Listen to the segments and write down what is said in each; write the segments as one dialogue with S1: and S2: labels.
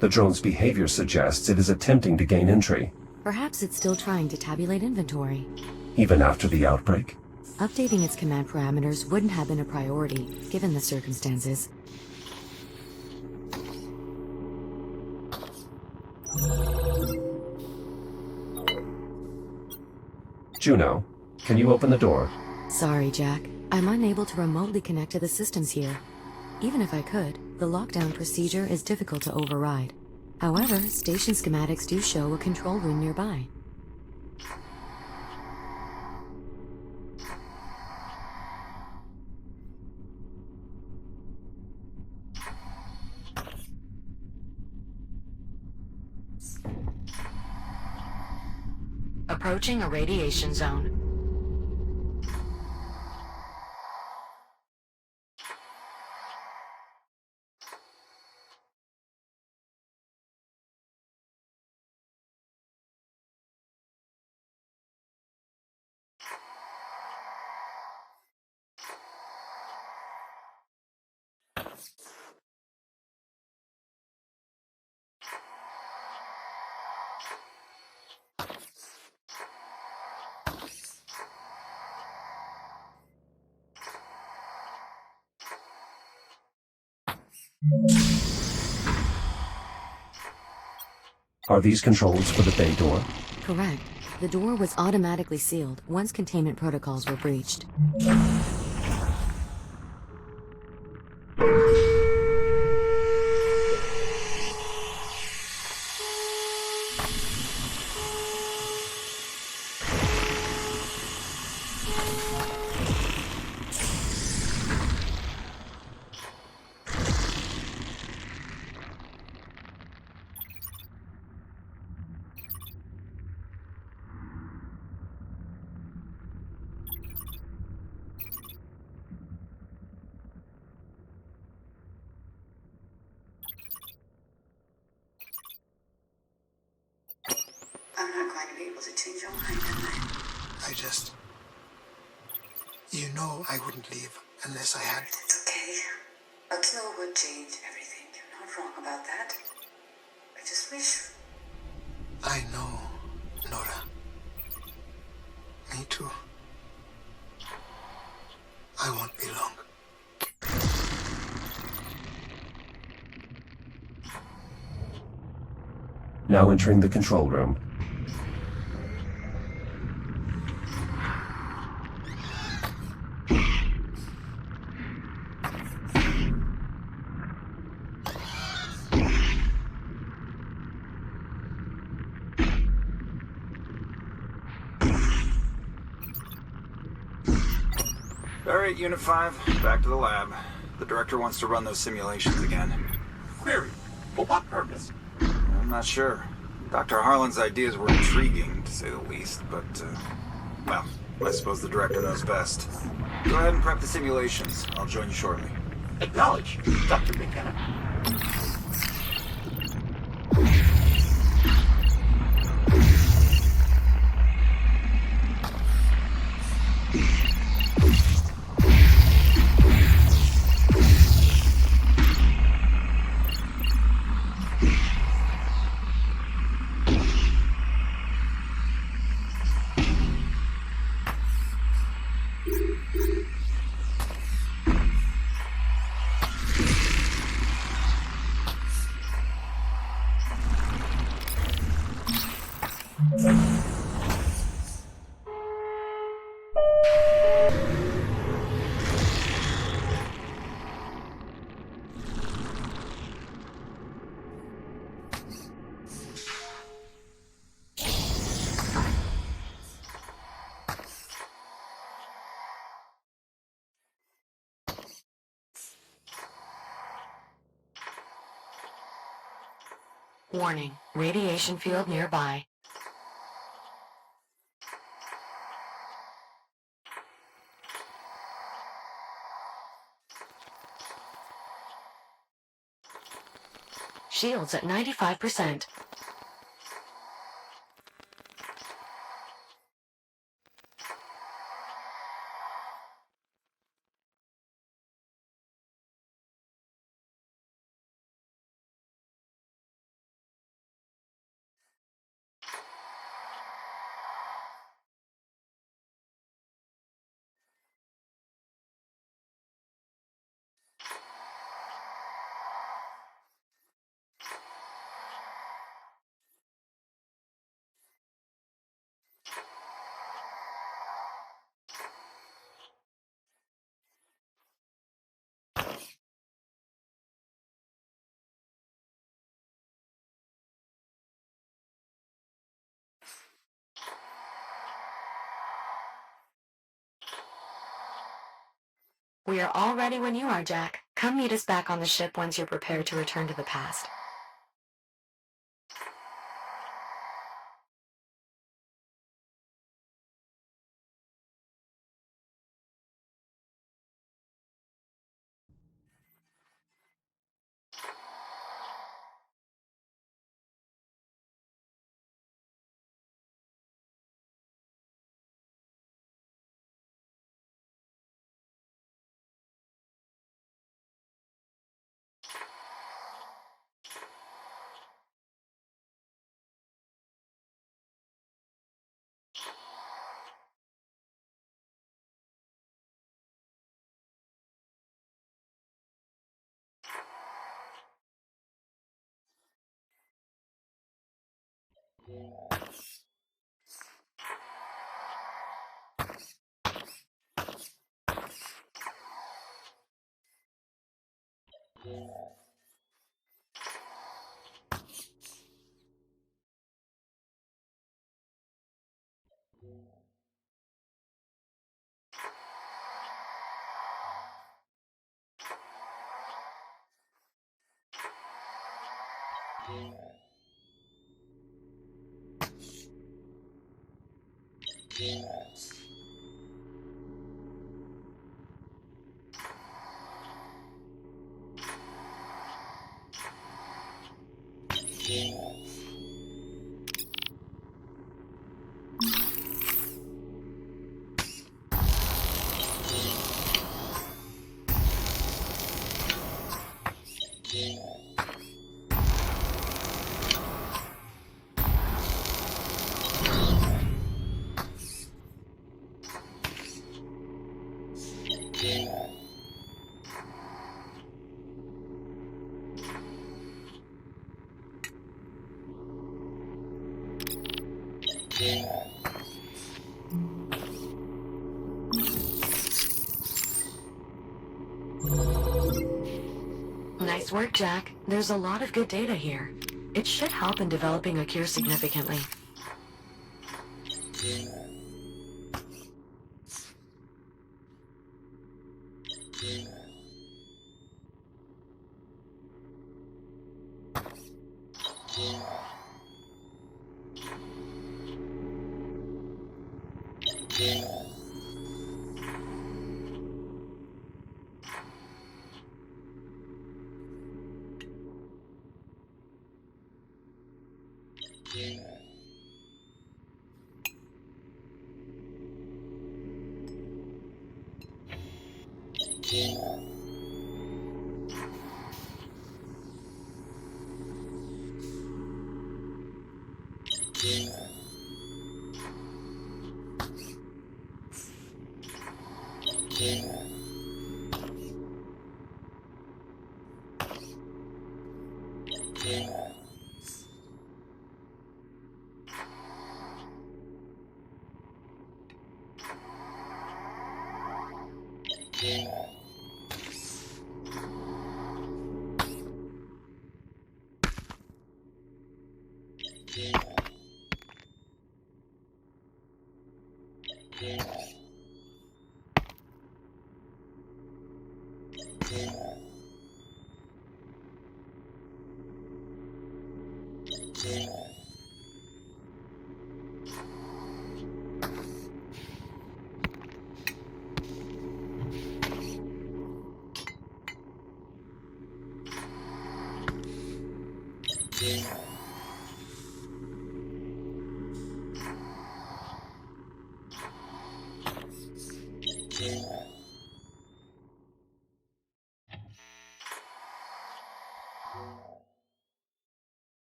S1: The drone's behavior suggests it is attempting to gain entry.
S2: Perhaps it's still trying to tabulate inventory.
S1: Even after the outbreak?
S2: Updating its command parameters wouldn't have been a priority, given the circumstances.
S1: Juno, can you open the door?
S2: Sorry, Jack. I'm unable to remotely connect to the systems here. Even if I could, the lockdown procedure is difficult to override. However, station schematics do show a control room nearby. Approaching a radiation zone.
S1: Are these controls for the bay door?
S2: Correct. The door was automatically sealed once containment protocols were breached.
S3: I'm not going to be able to change your mind, am I?
S4: You know I wouldn't leave unless I had.
S3: It's okay. A kill would change everything. You're not wrong about that. I just wish...
S4: I know, Nora. Me too. I won't be long.
S1: Now entering the control room.
S5: Alright, Unit 5, back to the lab. The director wants to run those simulations again.
S6: Query. For what purpose?
S5: I'm not sure. Dr. Harlan's ideas were intriguing, to say the least, but, well, I suppose the director knows best. Go ahead and prep the simulations. I'll join you shortly.
S6: Acknowledge, Dr. McKenna.
S2: Warning, radiation field nearby. Shields at 95%. We are all ready when you are, Jack. Come meet us back on the ship once you're prepared to return to the past. Nice work, Jack. There's a lot of good data here. It should help in developing a cure significantly.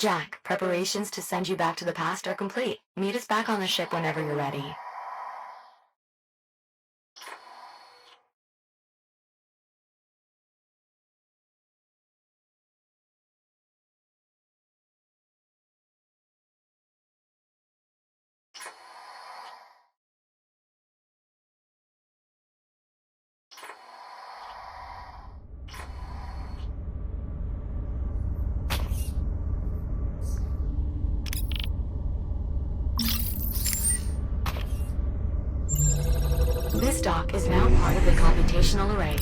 S2: Jack, preparations to send you back to the past are complete. Meet us back on the ship whenever you're ready. This dock is now part of the computational array.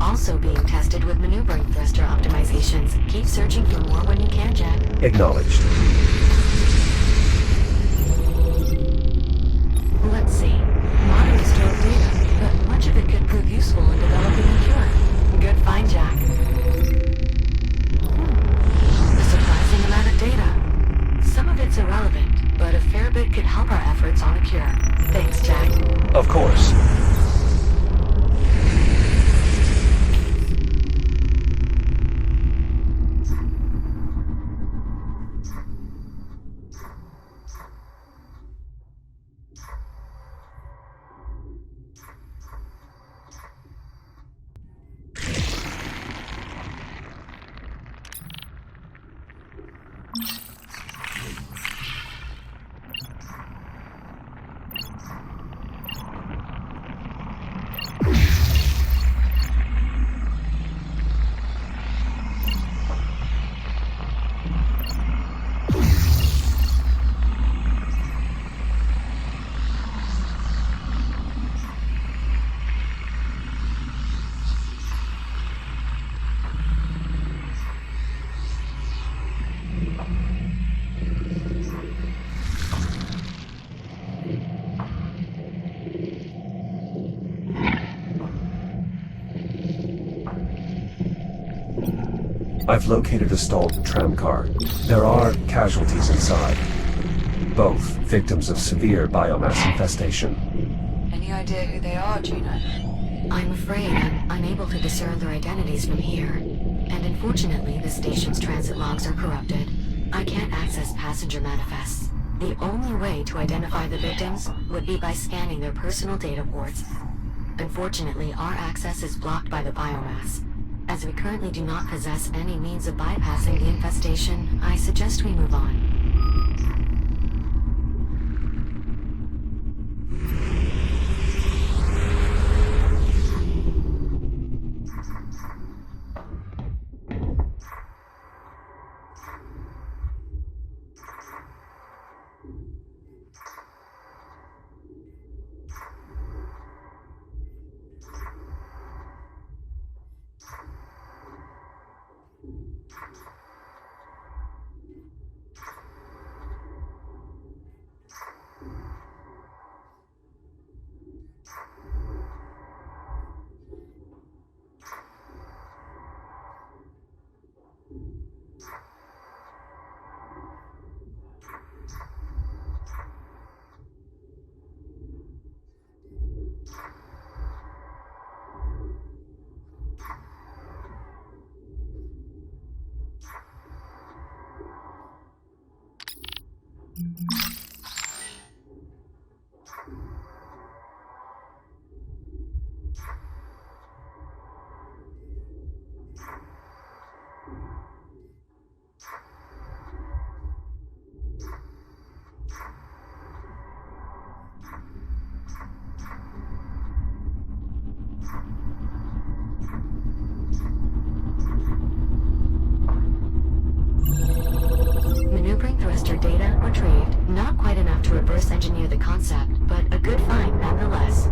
S2: Also being tested with maneuvering thruster optimizations. Keep searching for more when you can, Jack.
S1: Acknowledged.
S2: Let's see. Modern distilled data, but much of it could prove useful in developing a cure. Good find, Jack. A surprising amount of data. Some of it's irrelevant, but a fair bit could help our efforts on a cure. Thanks, Jack.
S1: Of course. I've located a stalled tram car. There are casualties inside. Both victims of severe biomass infestation.
S3: Any idea who they are, Juno?
S2: I'm afraid I'm unable to discern their identities from here. And unfortunately, the station's transit logs are corrupted. I can't access passenger manifests. The only way to identify the victims would be by scanning their personal data ports. Unfortunately, our access is blocked by the biomass. As we currently do not possess any means of bypassing the infestation, I suggest we move on. reverse engineer the concept, but a good find nonetheless.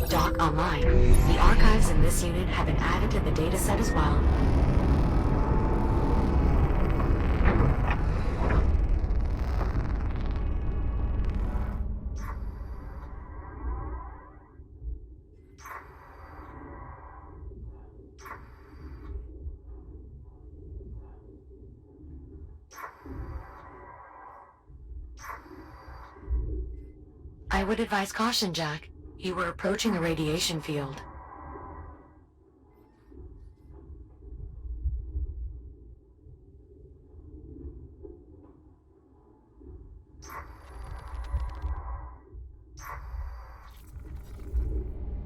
S2: Dock online. The archives in this unit have been added to the dataset as well. I would advise caution, Jack. You were approaching a radiation field.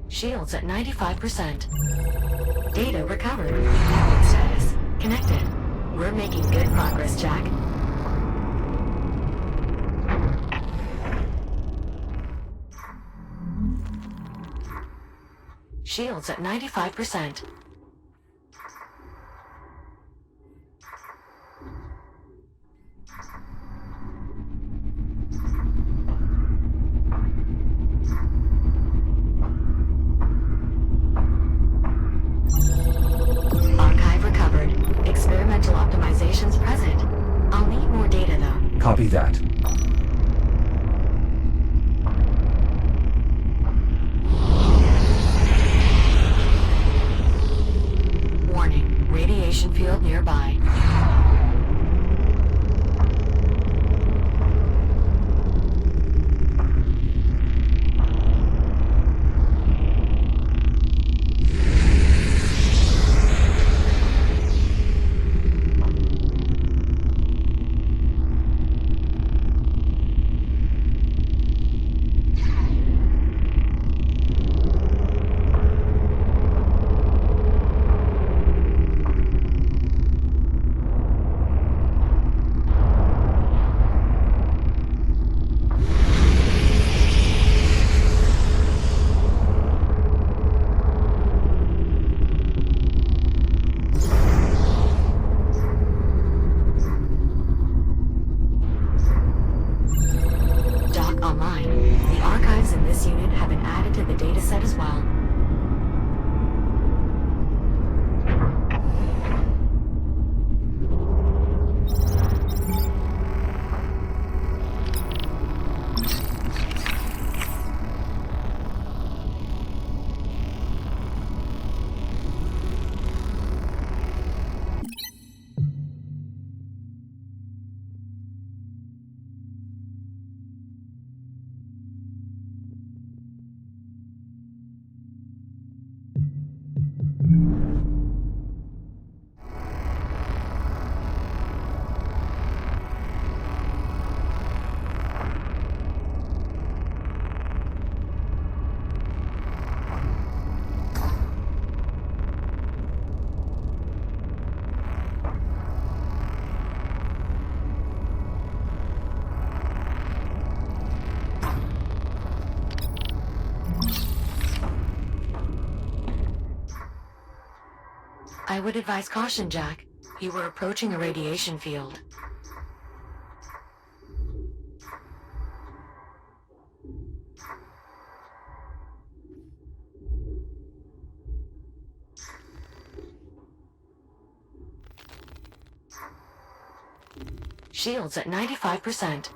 S2: Shields at 95%. Data recovered. Network status connected. We're making good progress, Jack. Shields at 95%. Archive recovered. Experimental optimizations present. I'll need more data though.
S1: Copy that.
S2: Warning, radiation field nearby. I would advise caution, Jack. You were approaching a radiation field. Shields at 95%.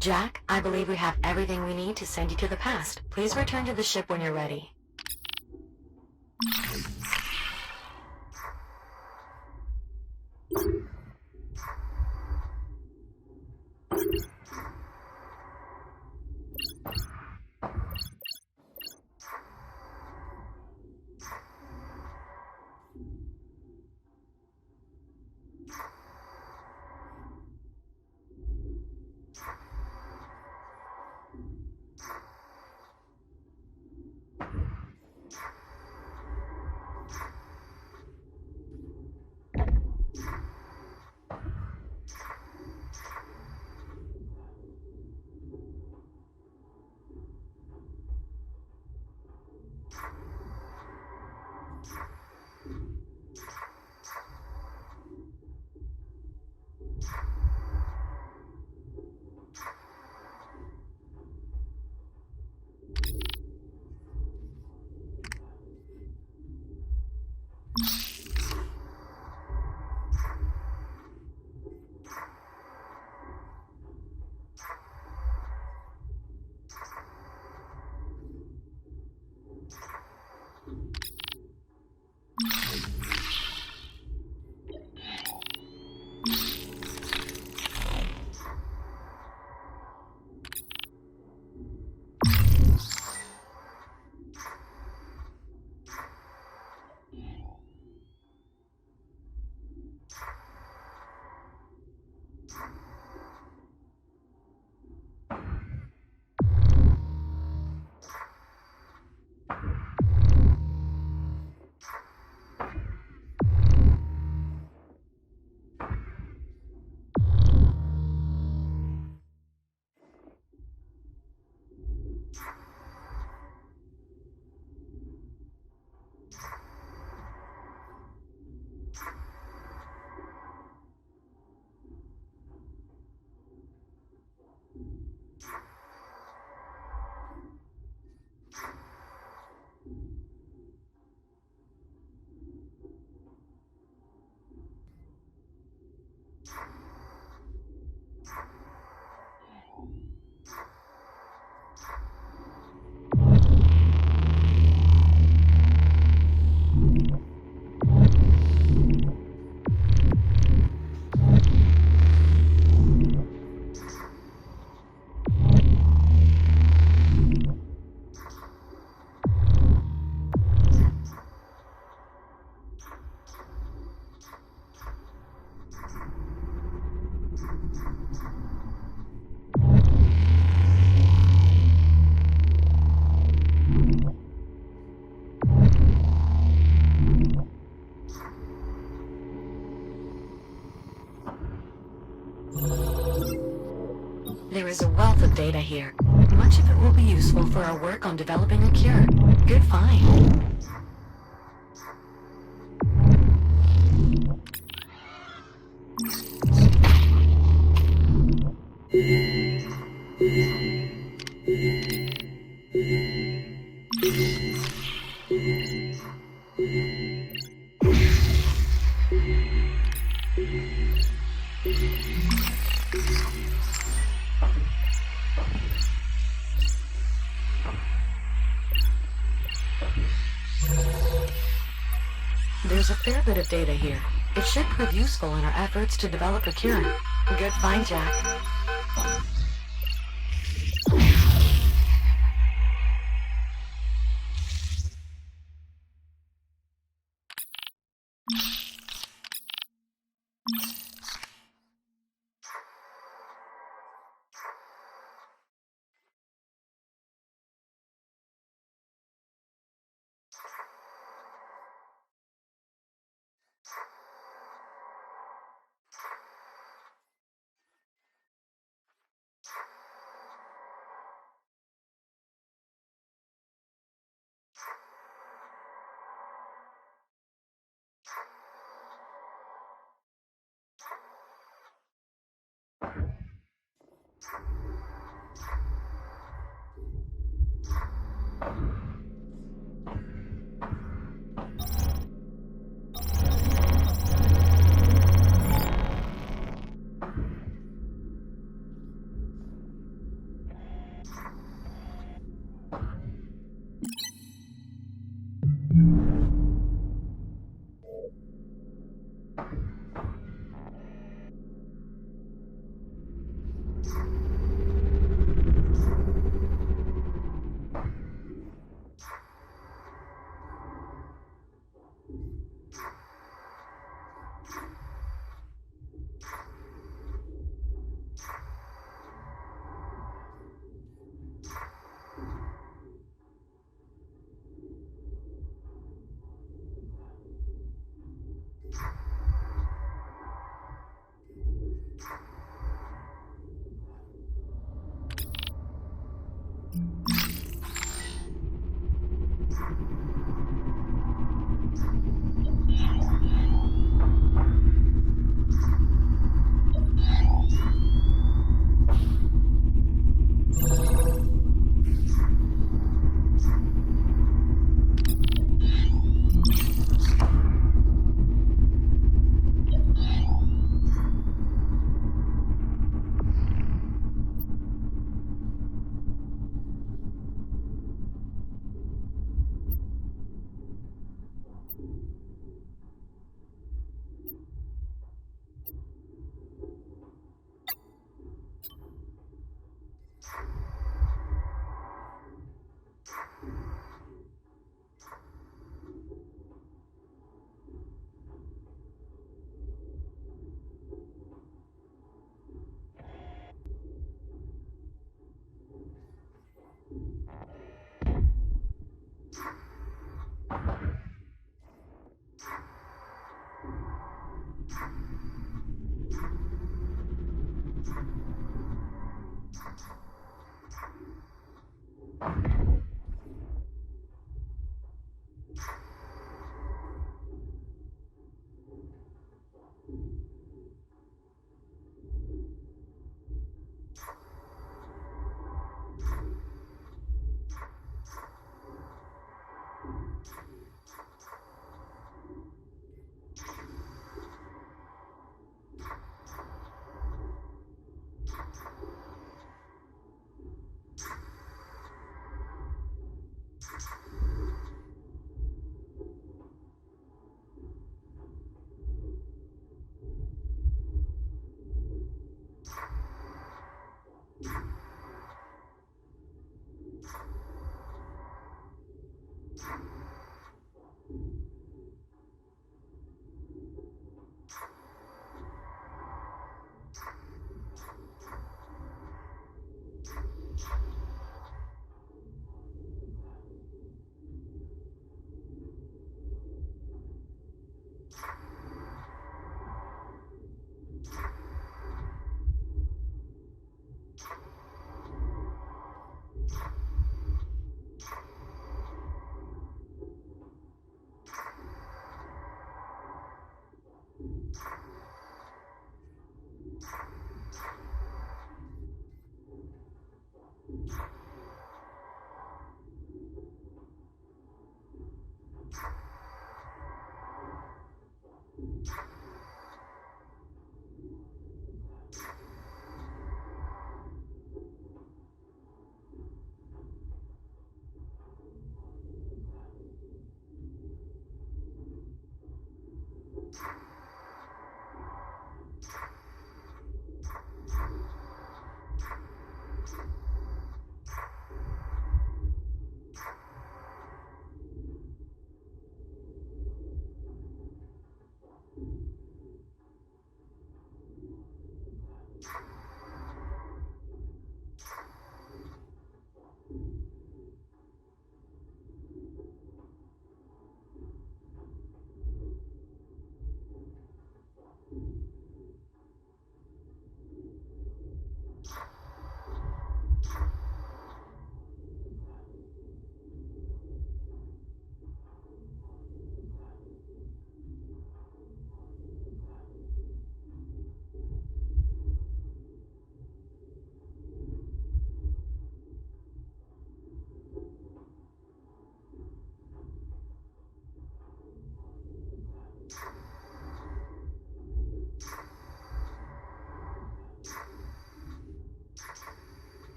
S2: Jack, I believe we have everything we need to send you to the past. Please return to the ship when you're ready. There is a wealth of data here. Much of it will be useful for our work on developing a cure. Good find. There's a fair bit of data here. It should prove useful in our efforts to develop a cure. Good find, Jack.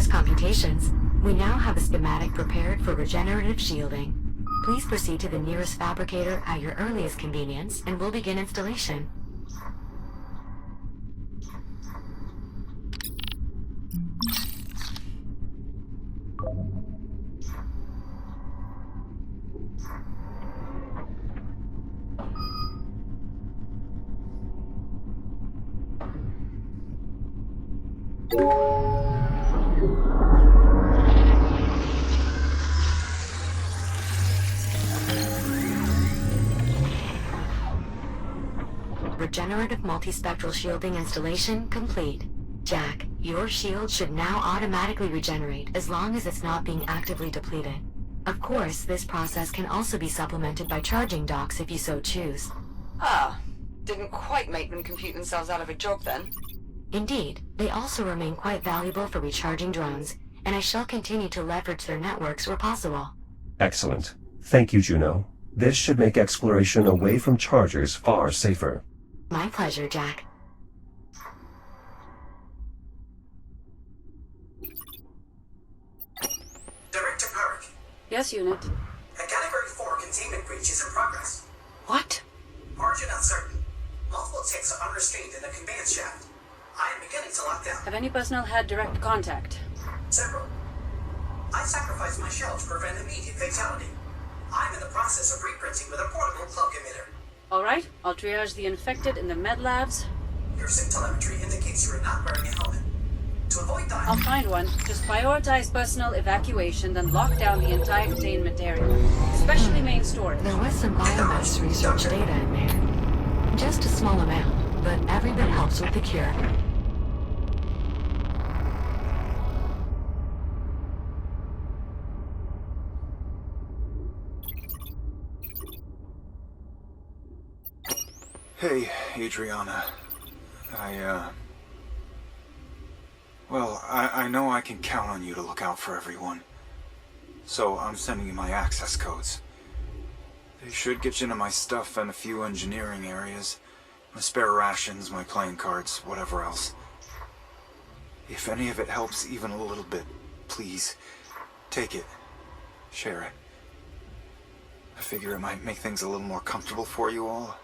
S2: continuous computations, we now have a schematic prepared for regenerative shielding. Please proceed to the nearest fabricator at your earliest convenience, and we'll begin installation. Regenerative multispectral shielding installation complete. Jack, your shield should now automatically regenerate as long as it's not being actively depleted. Of course, this process can also be supplemented by charging docks if you so choose.
S7: Ah, didn't quite make them compute themselves out of a job then.
S2: Indeed, they also remain quite valuable for recharging drones, and I shall continue to leverage their networks where possible.
S1: Excellent. Thank you, Juno. This should make exploration away from chargers far safer.
S2: My pleasure, Jack.
S8: Director Park,
S9: Yes, Unit.
S8: a Category 4 containment breach is in progress.
S9: What?
S8: Origin uncertain. Multiple ticks are unrestrained in the conveyance shaft. I am beginning to lock down.
S9: Have any personnel had direct contact?
S8: Several. I sacrificed my shell to prevent immediate fatality. I'm in the process of reprinting with a portable plug emitter.
S9: Alright, I'll triage the infected in the med labs.
S8: Your SIG telemetry indicates you are not wearing a helmet. To avoid
S9: I'll
S8: dying,
S9: find one. Just prioritize personal evacuation, then lock down the entire containment area. Especially main storage.
S2: There was some biomass research data in there. Just a small amount, but every bit helps with the cure.
S5: Hey, Adriana. Well, I know I can count on you to look out for everyone. So I'm sending you my access codes. They should get you into my stuff and a few engineering areas. My spare rations, my playing cards, whatever else. If any of it helps even a little bit, please, take it. Share it. I figure it might make things a little more comfortable for you all.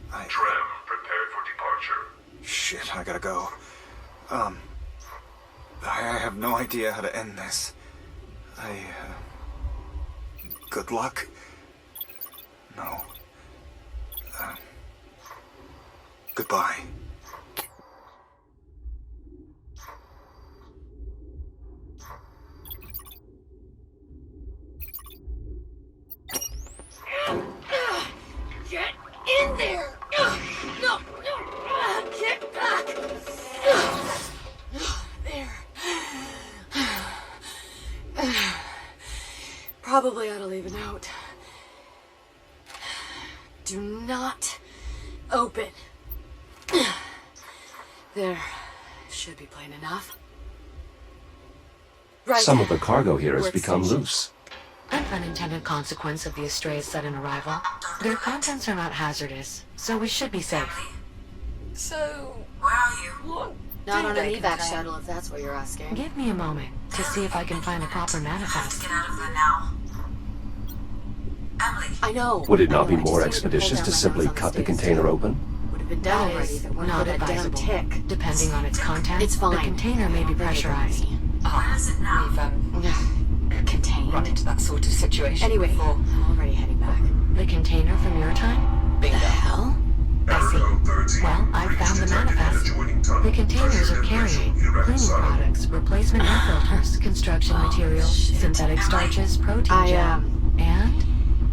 S10: Tram, prepared for departure.
S5: Shit, I gotta go. I have no idea how to end this. Good luck? No. Goodbye.
S11: Get in there! No! Get back! There. Probably ought to leave a note. Do not open. There. Should be plain enough. Right.
S1: Some of the cargo here has become
S11: Workstation.
S1: loose.
S2: An unintended consequence of the Astray's sudden arrival. Their contents are not hazardous, so we should be safe.
S7: So,
S3: Where are you?
S7: what
S11: Not
S7: do
S11: on
S7: they
S11: an evac
S7: contain?
S11: shuttle, if that's what you're asking.
S2: Give me a moment to see if I can find a proper manifest.
S3: Get out of there now. Emily,
S11: I know.
S1: Would it not
S11: I
S1: be
S11: know, I
S1: more
S11: just needed
S1: expeditious
S11: pull
S1: to
S11: down my
S1: simply
S11: nose on
S1: cut the
S11: stairs.
S1: container open?
S11: Would have been done
S2: That
S11: already
S2: is
S11: if it weren't
S2: not
S11: for that damn
S2: advisable.
S11: tick.
S2: Depending on its content,
S11: It's fine.
S2: the container may be pressurized.
S3: where is it now?
S7: We've
S11: Contained.
S7: run into that sort of situation
S11: Anyway,
S7: before.
S11: I'm already heading back.
S2: The container from your time?
S7: Bingo.
S11: Hell?
S2: I see. Well, I found the manifest. The containers are carrying cleaning products, replacement air filters, construction material, synthetic starches, protein
S11: I,
S2: gel, and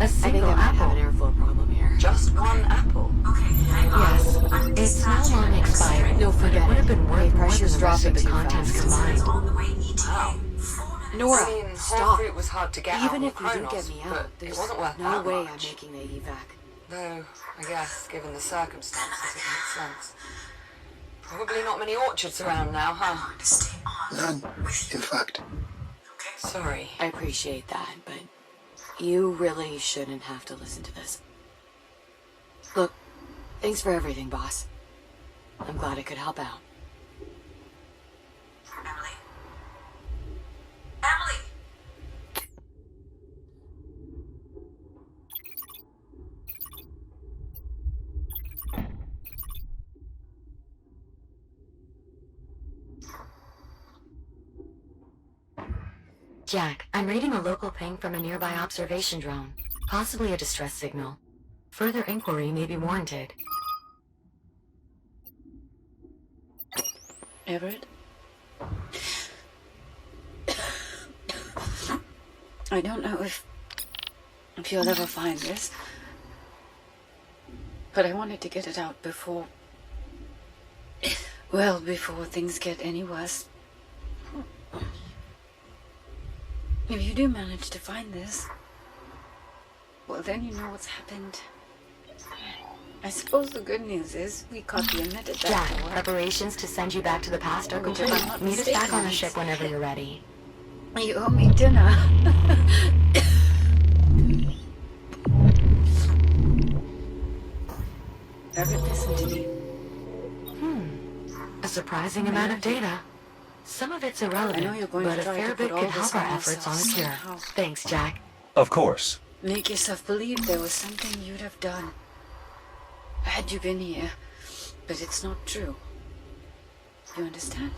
S2: a
S11: I think
S2: single
S11: I might have an
S2: apple.
S11: airflow problem here.
S7: Just one apple.
S3: Okay, hang on.
S2: Yes,
S3: I'm
S2: it's no
S3: dispatching
S2: longer
S3: the next
S2: expired,
S3: train.
S11: No,
S2: but it
S11: forget
S2: would have
S11: it.
S2: been worth
S11: Okay,
S2: more than
S11: pressure's
S2: the rest of the
S11: dropping too
S2: contents
S11: fast.
S2: combined.
S3: On the way ETA.
S7: Wow.
S3: 4 minutes.
S11: Nora,
S7: I mean,
S11: stop.
S7: Hawkroot was hard to get out
S11: Even
S7: on
S11: if you do
S7: Kronos,
S11: get me
S7: but
S11: out,
S7: it
S11: there's
S7: wasn't worth
S11: no
S7: that
S11: way I'm
S7: much.
S11: making the evac.
S7: Though, I guess, given the circumstances, it makes sense. Probably not many orchards around now, huh?
S3: To stay on.
S4: None, in fact.
S3: Okay.
S7: Sorry.
S11: I appreciate that, but you really shouldn't have to listen to this. Look, thanks for everything, boss. I'm glad I could help out.
S3: Emily,
S2: Jack, I'm reading a local ping from a nearby observation drone. Possibly a distress signal. Further inquiry may be warranted.
S9: Everett? I don't know if you'll ever find this, but I wanted to get it out before things get any worse. If you do manage to find this, well, then you know what's happened. I suppose the good news is we caught the emitted that
S2: Jack,
S9: door.
S2: preparations to send you back to the past are
S9: Which, if
S2: complete.
S9: I'm not
S2: Meet us back on the
S9: mistaken,
S2: ship whenever you're ready.
S9: You owe me dinner. Everett, listen to me.
S2: A surprising amount of data. Some of it's irrelevant,
S9: I know you're going
S2: but
S9: to
S2: a
S9: try
S2: fair
S9: to
S2: bit
S9: put all
S2: could
S9: this
S2: help our
S9: on
S2: efforts on a
S9: yourself
S2: cure.
S9: somehow.
S2: Thanks, Jack.
S1: Of course.
S9: Make yourself believe there was something you'd have done had you been here, but it's not true. You understand?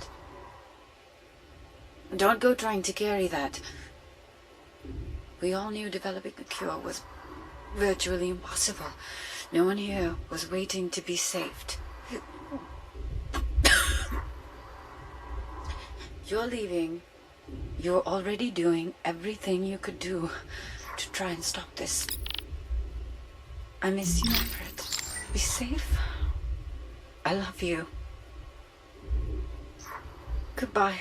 S9: Don't go trying to carry that. We all knew developing a cure was virtually impossible. No one here was waiting to be saved. You're leaving. You're already doing everything you could do to try and stop this. I miss you, Everett. Be safe. I love you. Goodbye.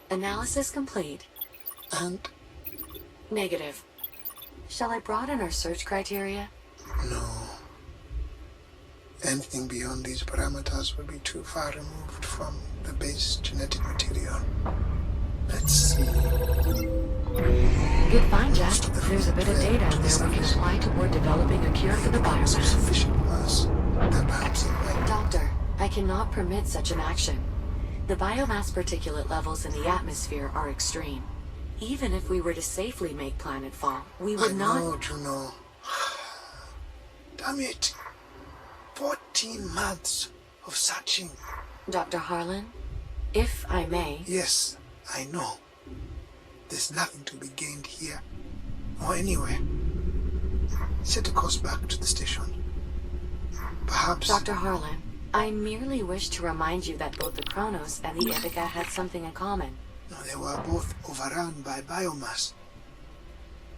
S2: Analysis complete.
S4: And
S2: Negative. Shall I broaden our search criteria?
S4: no. Anything beyond these parameters would be too far removed from the base genetic material. Let's see.
S2: Good find, Jack. There's a bit of data in there we can apply toward developing a cure for the biomass.
S4: Sufficient mass that perhaps it might.
S2: Doctor, I cannot permit such an action. The biomass particulate levels in the atmosphere are extreme. Even if we were to safely make planetfall, we would not...
S4: I know, Juno. Damn it. 14 months of searching.
S2: Dr. Harlan, if I may...
S4: Yes, I know. There's nothing to be gained here or anywhere. Set a course back to the station. Perhaps...
S2: Dr. Harlan, I merely wish to remind you that both the Kronos and the Ithaca had something in common.
S4: No, they were both overrun by biomass.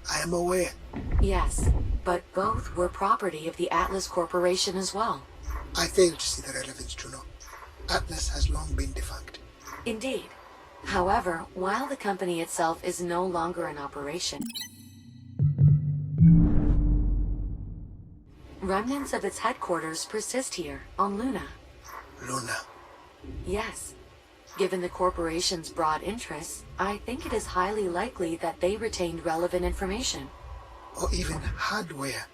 S4: I am aware.
S2: Yes, but both were property of the Atlas Corporation as well.
S4: I fail to see the relevance, Juno. Atlas has long been defunct.
S2: Indeed. However, while the company itself is no longer in operation, remnants of its headquarters persist here, on Luna.
S4: Luna.
S2: Yes. Given the corporation's broad interests, I think it is highly likely that they retained relevant information.
S4: Or even hardware.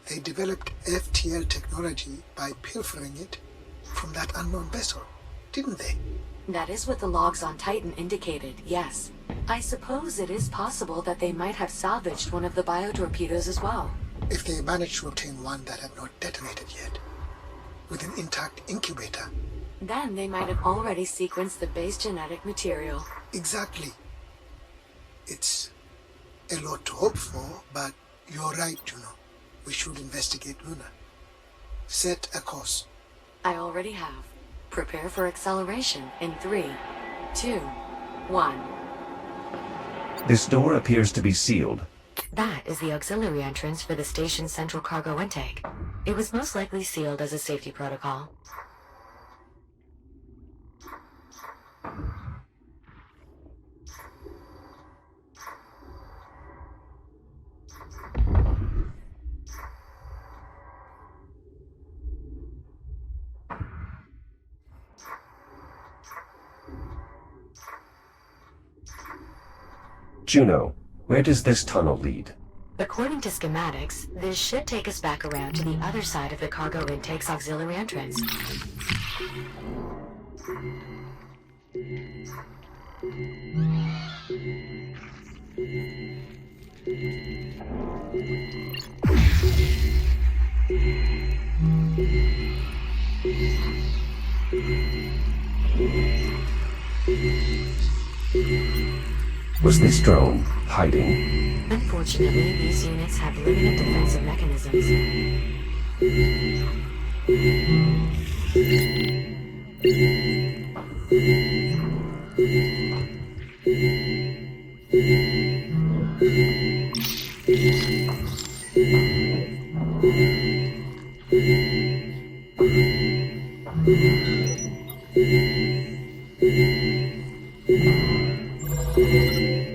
S4: They developed FTL technology by pilfering it from that unknown vessel, didn't they?
S2: That is what the logs on Titan indicated, yes. I suppose it is possible that they might have salvaged one of the biotorpedoes as well.
S4: If they managed to obtain one that had not detonated yet, with an intact incubator.
S2: Then they might have already sequenced the base genetic material.
S4: Exactly. It's a lot to hope for, but you're right, Juno. We should investigate Luna. Set a course.
S2: I already have. Prepare for acceleration in 3, 2, 1.
S1: This door appears to be sealed.
S2: That is the auxiliary entrance for the station's central cargo intake. It was most likely sealed as a safety protocol.
S1: Juno, where does this tunnel lead?
S2: According to schematics, this should take us back around to the other side of the cargo intake's auxiliary entrance.
S1: Was this drone hiding?
S2: Unfortunately, these units have limited defensive mechanisms.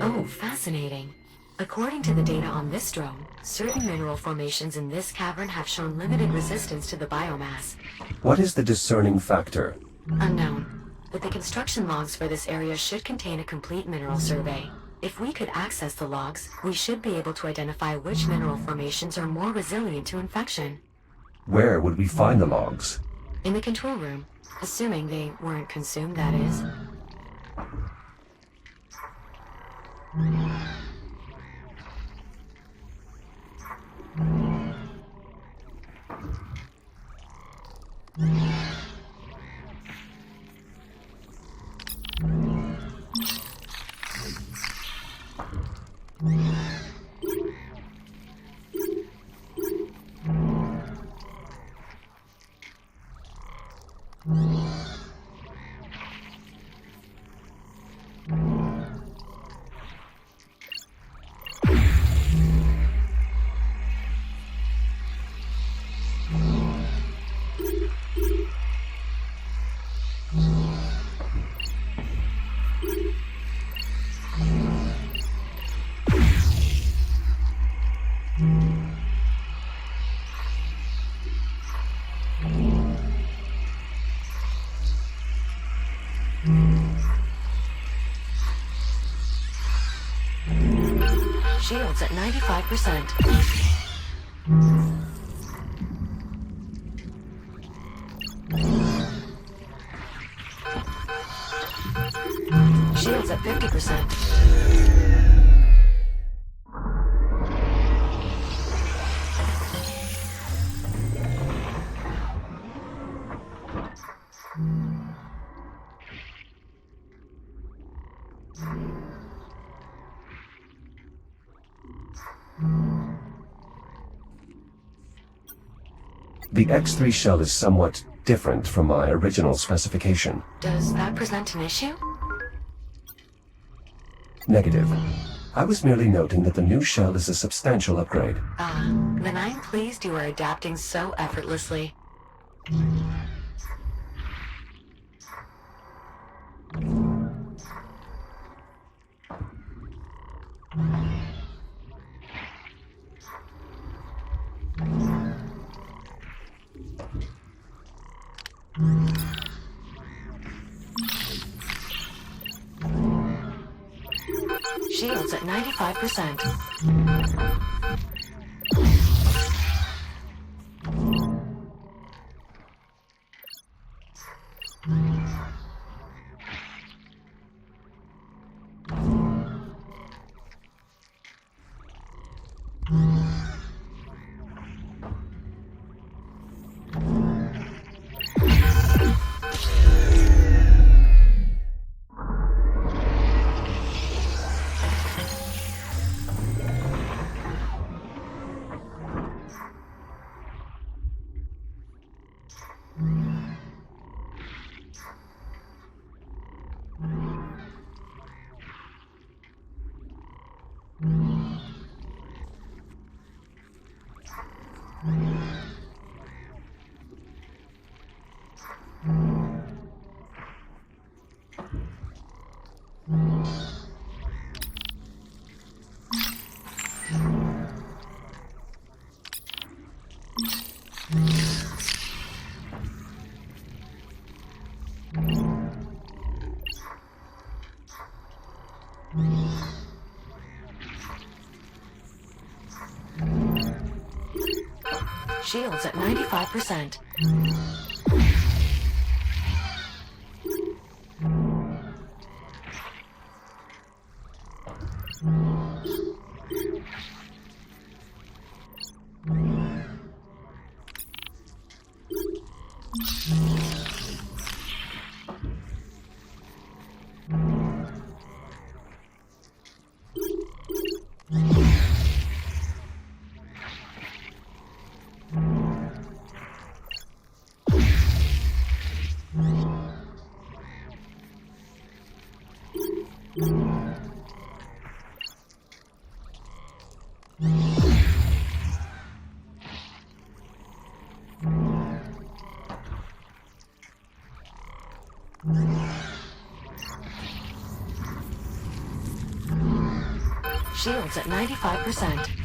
S2: Oh, fascinating. According to the data on this drone, certain mineral formations in this cavern have shown limited resistance to the biomass.
S1: What is the discerning factor?
S2: Unknown, but the construction logs for this area should contain a complete mineral survey. If we could access the logs, we should be able to identify which mineral formations are more resilient to infection.
S1: Where would we find the logs?
S2: In the control room, assuming they weren't consumed, that is. Shields at 95%. Shields at 50%.
S1: The X3 shell is somewhat different from my original specification.
S2: Does that present an issue?
S1: Negative. I was merely noting that the new shell is a substantial upgrade.
S2: Then I'm pleased you are adapting so effortlessly. Shields at 95%. Shields at 95%. Shields at 95%.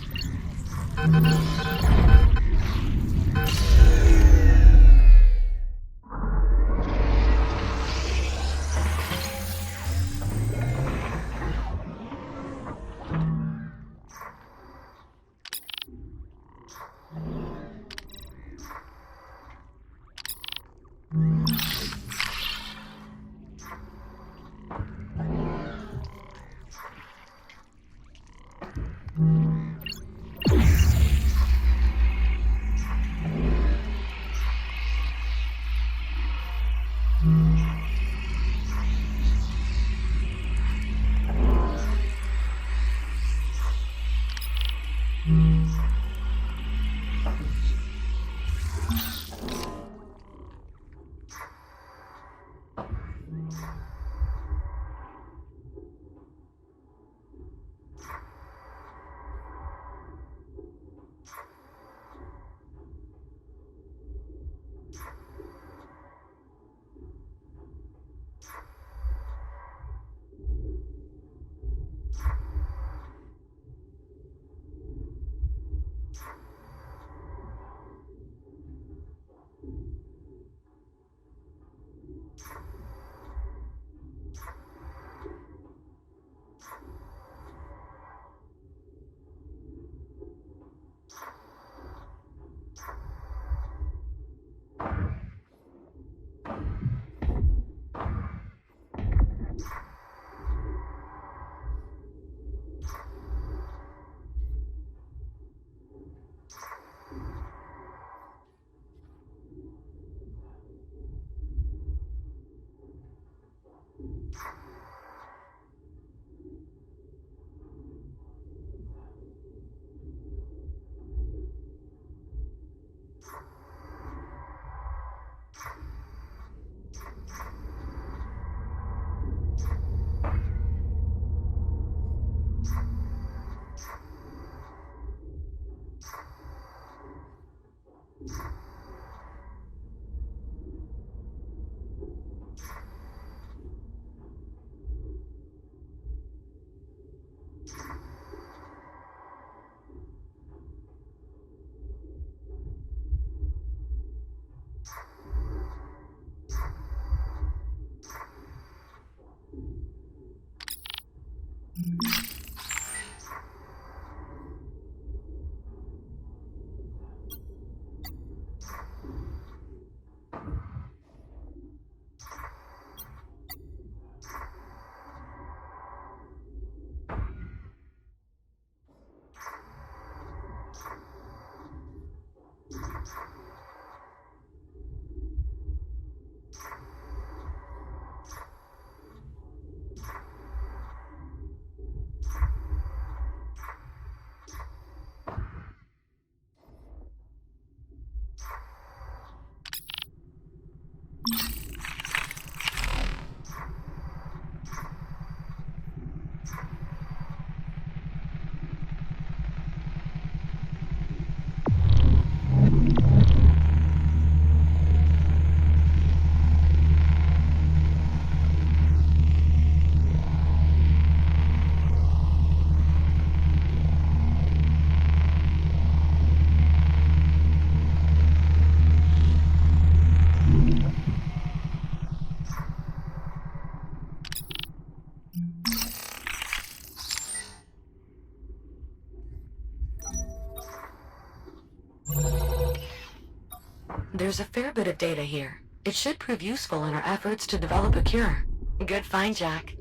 S2: There's a fair bit of data here. It should prove useful in our efforts to develop a cure. Good find, Jack.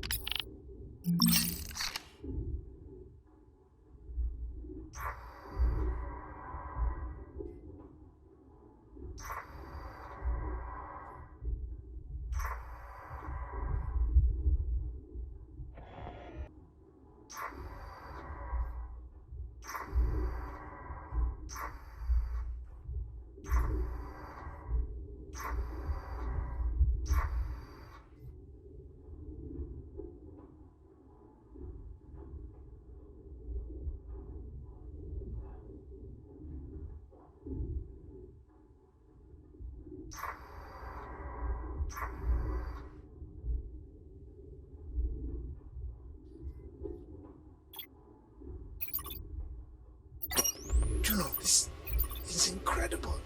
S4: is incredible.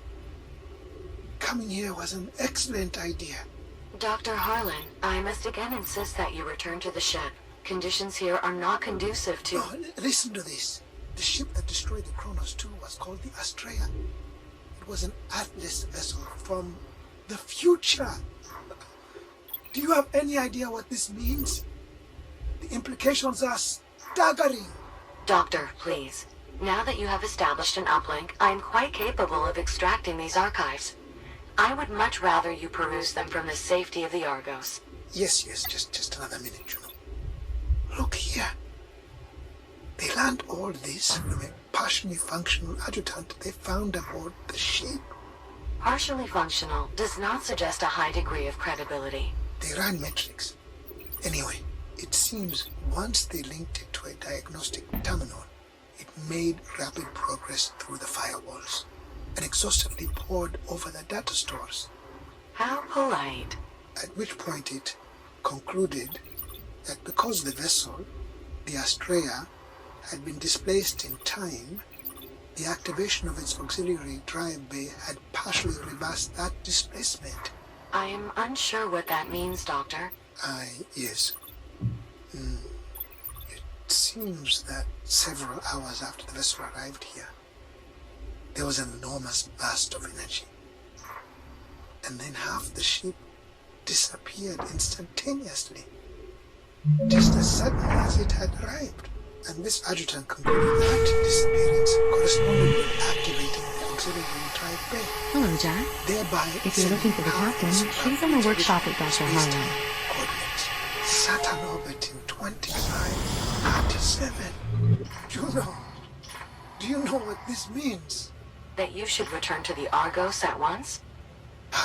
S4: Coming here was an excellent idea.
S2: Dr. Harlan, I must again insist that you return to the ship. Conditions here are not conducive to...
S4: Oh, listen to this. The ship that destroyed the Kronos 2 was called the Astral. It was an Atlas vessel from the future. Do you have any idea what this means? The implications are staggering.
S2: Doctor, please. Now that you have established an uplink, I am quite capable of extracting these archives. I would much rather you peruse them from the safety of the Argos.
S4: Yes, just another minute, Juno. Look here. They learned all this from a partially functional adjutant they found aboard the ship.
S2: Partially functional does not suggest a high degree of credibility.
S4: They ran metrics. Anyway, it seems once they linked it to a diagnostic terminal, it made rapid progress through the firewalls and exhaustively poured over the data stores.
S2: How polite.
S4: At which point it concluded that because the vessel, the Astrea, had been displaced in time, the activation of its auxiliary drive bay had partially reversed that displacement.
S2: I am unsure what that means, Doctor.
S4: Yes. It seems that several hours after the vessel arrived here, there was an enormous burst of energy. And then half the ship disappeared instantaneously, just as suddenly as it had arrived. And this adjutant concluded that disappearance corresponded with activating the auxiliary drive bay.
S2: Hello, Jack.
S4: Thereby,
S2: If you're looking for the captain, she's in the workshop at Dr. Harlan.
S4: Coordinates. Saturn orbit in 2537. Juno, do you know what this means?
S2: That you should return to the Argos at once?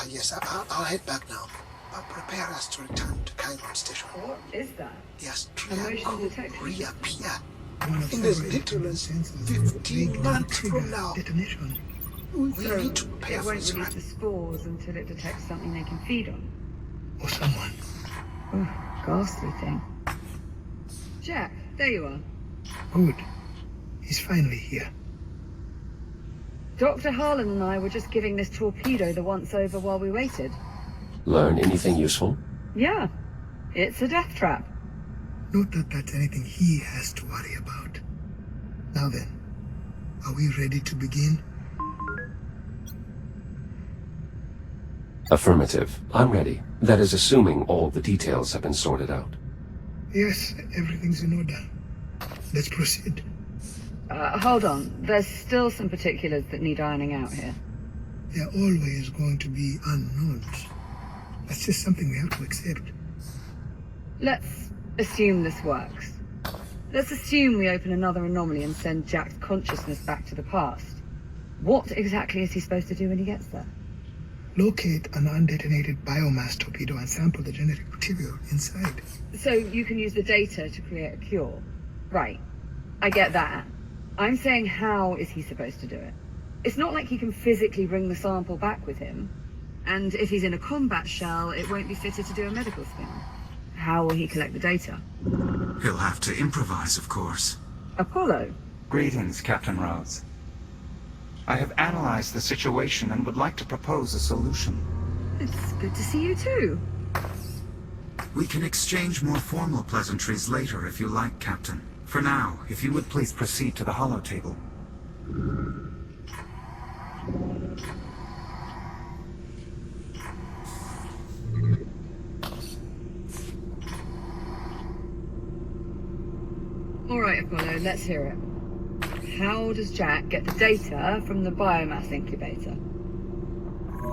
S4: Yes, I'll head back now. But prepare us to return to Chiron Station.
S12: What is that?
S4: The Astral could reappear
S13: in
S4: as little as 15 months from now.
S13: Detonation.
S4: We need to prepare
S12: It
S4: for
S12: won't
S4: its
S12: release the spores until it detects something they can feed on.
S13: Or someone.
S12: Oh, ghastly thing. Jack, there you are.
S13: Good. He's finally here.
S12: Dr. Harlan and I were just giving this torpedo the once-over while we waited.
S1: Learn anything useful?
S12: Yeah, it's a death trap.
S13: Not that that's anything he has to worry about. Now then, are we ready to begin?
S1: Affirmative. I'm ready. That is assuming all the details have been sorted out.
S13: Yes, everything's in order. Let's proceed.
S12: Hold on. There's still some particulars that need ironing out here.
S13: There are always going to be unknowns. That's just something we have to accept.
S12: Let's assume this works. Let's assume we open another anomaly and send Jack's consciousness back to the past. What exactly is he supposed to do when he gets there?
S13: Locate an undetonated biomass torpedo and sample the genetic material inside.
S12: So you can use the data to create a cure. Right. I get that. I'm saying, how is he supposed to do it? It's not like he can physically bring the sample back with him. And if he's in a combat shell, it won't be fitted to do a medical scan. How will he collect the data?
S5: He'll have to improvise, of course.
S12: Apollo?
S14: Greetings, Captain Rhodes. I have analyzed the situation and would like to propose a solution.
S12: It's good to see you too.
S5: We can exchange more formal pleasantries later if you like, Captain. For now,
S14: If you would please proceed to the holotable.
S12: All right, Apollo, let's hear it. How does Jack get the data from the biomass incubator?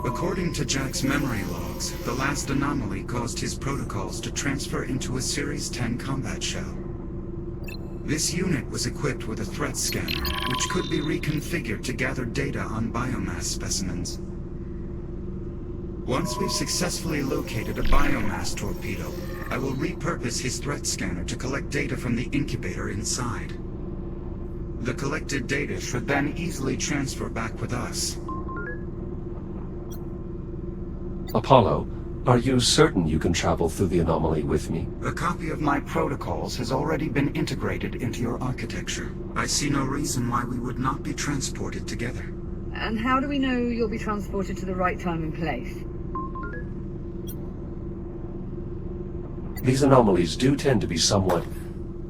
S5: according to Jack's memory logs, the last anomaly caused his protocols to transfer into a Series 10 combat shell. This unit was equipped with a threat scanner, which could be reconfigured to gather data on biomass specimens. Once we've successfully located a biomass torpedo, I will repurpose his threat scanner to collect data from the incubator inside. The collected data should then easily transfer back with us.
S1: Apollo, are you certain you can travel through the anomaly with me?
S5: A copy of my protocols has already been integrated into your architecture. I see no reason why we would not be transported together.
S12: And how do we know you'll be transported to the right time and place?
S1: These anomalies do tend to be somewhat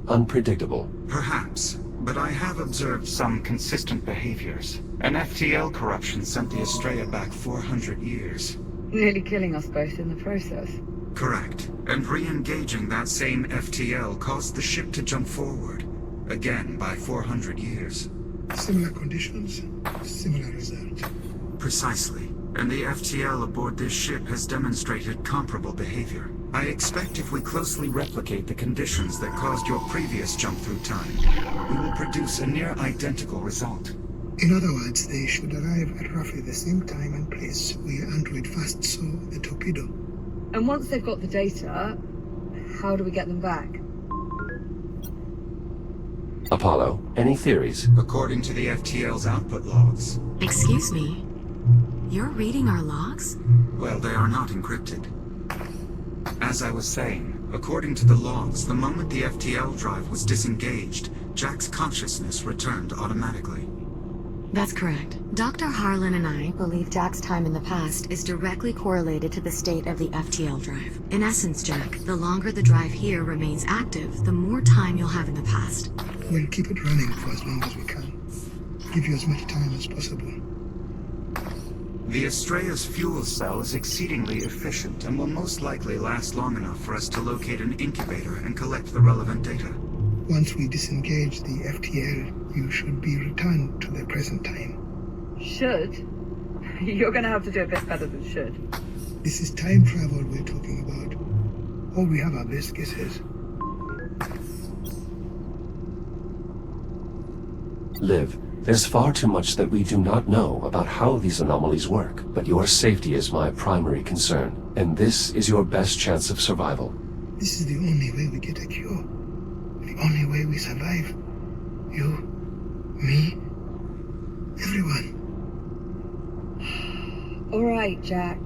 S1: unpredictable.
S14: Perhaps, but I have observed some consistent behaviors. An FTL corruption sent the Estrella back 400 years.
S12: Nearly killing us both in the process.
S14: Correct. And re-engaging that same FTL caused the ship to jump forward, again by 400 years.
S13: Similar conditions, similar result.
S14: Precisely. And the FTL aboard this ship has demonstrated comparable behavior. I expect if we closely replicate the conditions that caused your previous jump through time, we will produce a near identical result.
S13: In other words, they should arrive at roughly the same time and place where Android first saw the torpedo.
S12: And once they've got the data, how do we get them back?
S1: Apollo, any theories?
S14: According to the FTL's output logs.
S2: Excuse me? You're reading our logs?
S14: Well, they are not encrypted. As I was saying, according to the logs, the moment the FTL drive was disengaged, Jack's consciousness returned automatically.
S2: That's correct. Dr. Harlan and I believe Jack's time in the past is directly correlated to the state of the FTL drive. In essence, Jack, the longer the drive here remains active, the more time you'll have in the past.
S13: We'll keep it running for as long as we can. Give you as much time as possible.
S14: The Estrella's fuel cell is exceedingly efficient and will most likely last long enough for us to locate an incubator and collect the relevant data.
S13: Once we disengage the FTL, you should be returned to the present time.
S12: Should? You're gonna have to do a bit better than should.
S13: This is time travel we're talking about. All we have are best guesses.
S1: Liv, there's far too much that we do not know about how these anomalies work, but your safety is my primary concern, and this is your best chance of survival.
S13: This is the only way we get a cure. The only way we survive. You, me, everyone.
S12: All right, Jack.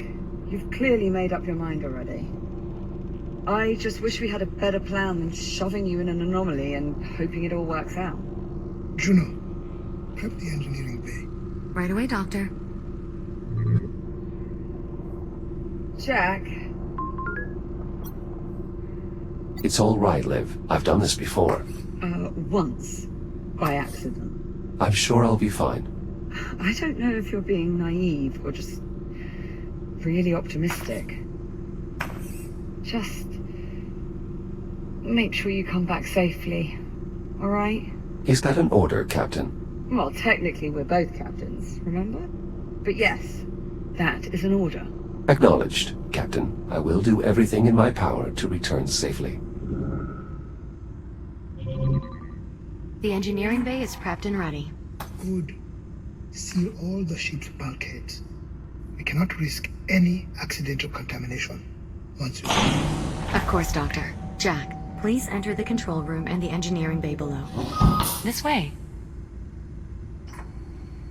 S12: You've clearly made up your mind already. I just wish we had a better plan than shoving you in an anomaly and hoping it all works out.
S13: Juno, prep the engineering bay.
S2: Right away, Doctor.
S12: Jack.
S1: It's all right, Liv. I've done this before.
S12: Once. By accident.
S1: I'm sure I'll be fine.
S12: I don't know if you're being naive or just really optimistic. Just make sure you come back safely, all right?
S1: Is that an order, Captain?
S12: Well, technically we're both captains, remember? But yes, that is an order.
S1: Acknowledged, Captain. I will do everything in my power to return safely.
S2: The engineering bay is prepped and ready.
S13: Good. Seal all the ship's bulkheads. We cannot risk any accidental contamination. Once you...
S2: Of course, Doctor. Jack, please enter the control room and the engineering bay below. This way.